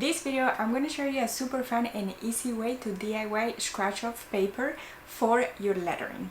this video, I'm going to show you a super fun and easy way to DIY scratch-off paper for your lettering.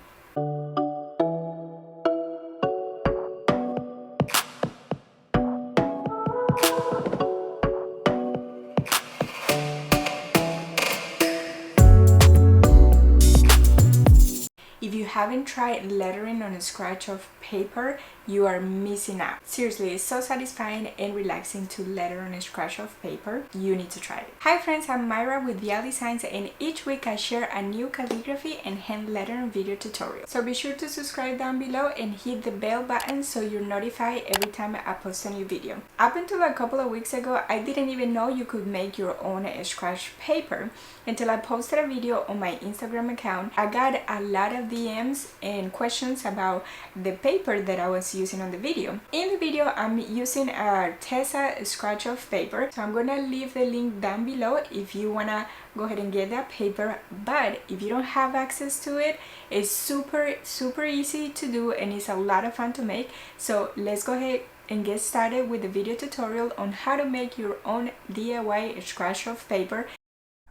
If you haven't tried lettering on a scratch-off paper, you are missing out. Seriously, it's so satisfying and relaxing to letter on a scratch-off paper. You need to try it. Hi friends, I'm Myra with Vial Designs, and each week I share a new calligraphy and hand lettering video tutorial. So be sure to subscribe down below and hit the bell button so you're notified every time I post a new video. Up until a couple of weeks ago, I didn't even know you could make your own scratch paper until I posted a video on my Instagram account. I got a lot of DMs and questions about the paper that I was using on the video. In the video, I'm using a Tessa scratch-off paper, so I'm gonna leave the link down below if you wanna go ahead and get that paper. But if you don't have access to it, it's super easy to do and it's a lot of fun to make. So let's go ahead and get started with the video tutorial on how to make your own DIY scratch-off paper.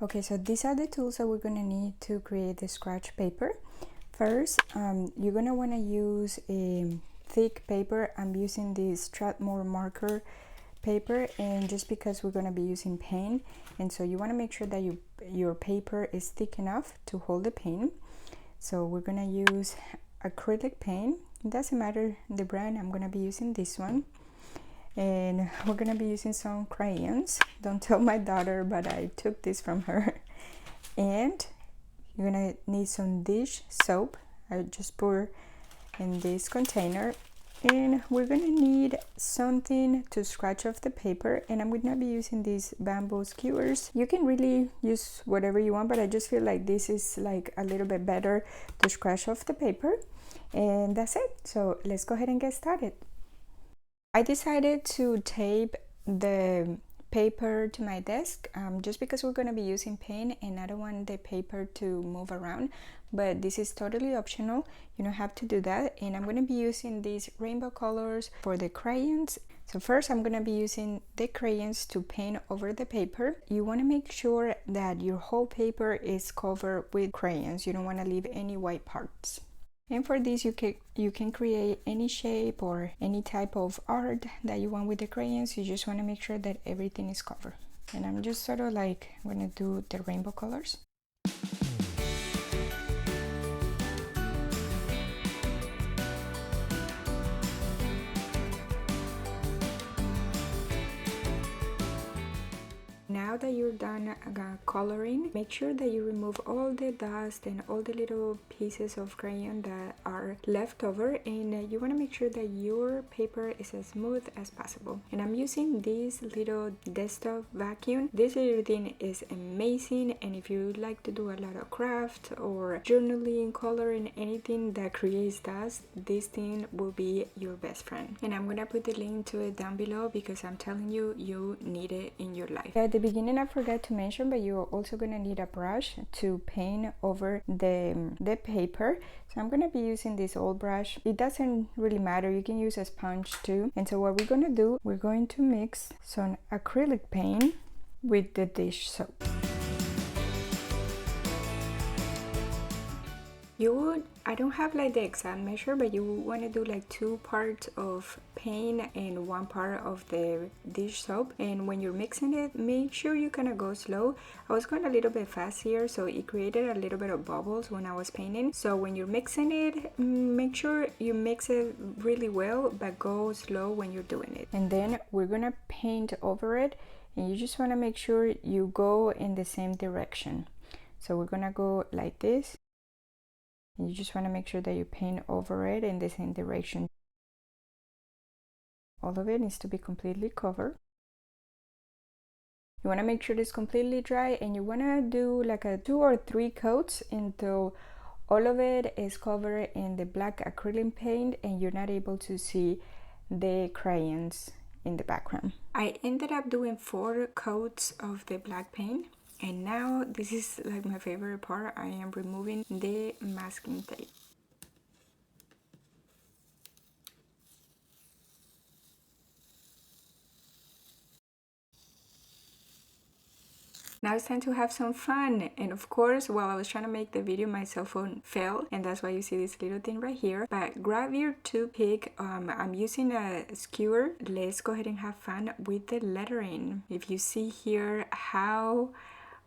Okay, so these are the tools that we're gonna need to create the scratch paper. First, you're gonna wanna use a thick paper. I'm using this Strathmore marker paper, and just because we're gonna be using paint, and so you wanna make sure that your paper is thick enough to hold the paint. So we're gonna use acrylic paint. It doesn't matter the brand, I'm gonna be using this one. And we're gonna be using some crayons. Don't tell my daughter, but I took this from her. And you're gonna need some dish soap. I just pour in this container, and we're gonna need something to scratch off the paper, and I'm gonna be using these bamboo skewers. You can really use whatever you want, but I just feel like this is like a little bit better to scratch off the paper. And that's it. So let's go ahead and get started. I decided to tape the paper to my desk just because we're going to be using paint and I don't want the paper to move around, but this is totally optional. You don't have to do that. And I'm going to be using these rainbow colors for the crayons. So first I'm going to be using the crayons to paint over the paper. You want to make sure that your whole paper is covered with crayons. You don't want to leave any white parts. And for this, you can create any shape or any type of art that you want with the crayons. You just want to make sure that everything is covered. And I'm just sort of like, I'm going to do the rainbow colors. Now that you're done coloring, make sure that you remove all the dust and all the little pieces of crayon that are left over, and you want to make sure that your paper is as smooth as possible. And I'm using this little desktop vacuum. This little thing is amazing, and if you like to do a lot of craft or journaling, coloring, anything that creates dust, this thing will be your best friend. And I'm gonna put the link to it down below because I'm telling you, you need it in your life. At the beginning I forgot to mention, but you're also gonna need a brush to paint over the paper. So I'm gonna be using this old brush. It doesn't really matter, you can use a sponge too. And so what we're gonna do, we're going to mix some acrylic paint with the dish soap. I don't have like the exact measure, but you want to do like 2 parts of paint and 1 part of the dish soap. And when you're mixing it, make sure you kind of go slow. I was going a little bit fast here, so it created a little bit of bubbles when I was painting. So when you're mixing it, make sure you mix it really well, but go slow when you're doing it. And then we're gonna paint over it, and you just want to make sure you go in the same direction. So we're gonna go like this. You just want to make sure that you paint over it in the same direction. All of it needs to be completely covered. You want to make sure it's completely dry, and you want to do like a 2 or 3 coats until all of it is covered in the black acrylic paint and you're not able to see the crayons in the background. I ended up doing 4 coats of the black paint. And now this is like my favorite part. I am removing the masking tape. Now it's time to have some fun. And of course, while I was trying to make the video, my cell phone fell, and that's why you see this little thing right here. But grab your toothpick. I'm using a skewer. Let's go ahead and have fun with the lettering. If you see here how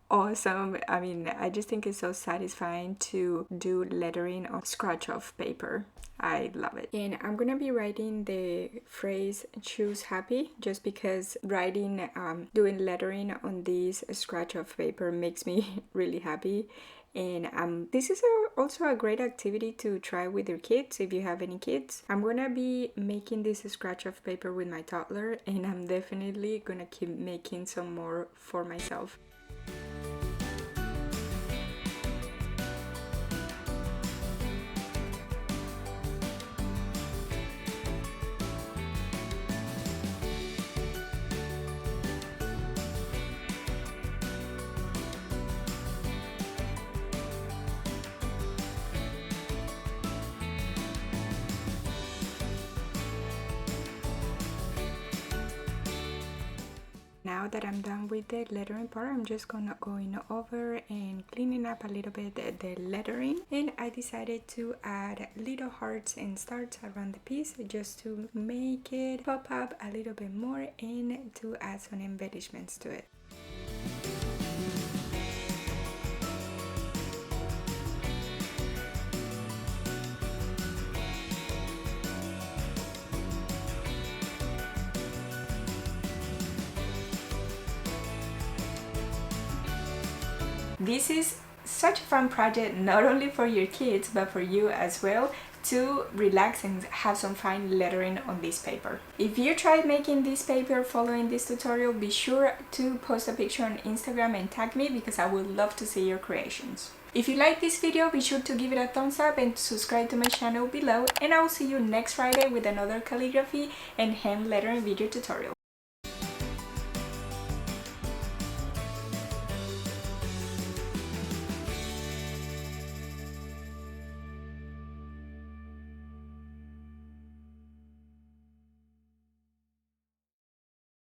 awesome, I mean, I just think it's so satisfying to do lettering on scratch off paper. I love it. And I'm gonna be writing the phrase choose happy, just because writing, doing lettering on this scratch off paper makes me really happy. And this is also a great activity to try with your kids if you have any kids. I'm gonna be making this scratch off paper with my toddler, and I'm definitely gonna keep making some more for myself. Now that I'm done with the lettering part, I'm just going over and cleaning up a little bit the lettering. And I decided to add little hearts and stars around the piece just to make it pop up a little bit more and to add some embellishments to it. This is such a fun project, not only for your kids but for you as well, to relax and have some fun lettering on this paper. If you tried making this paper following this tutorial, be sure to post a picture on Instagram and tag me, because I would love to see your creations. If you like this video, be sure to give it a thumbs up and subscribe to my channel below, and I will see you next Friday with another calligraphy and hand lettering video tutorial.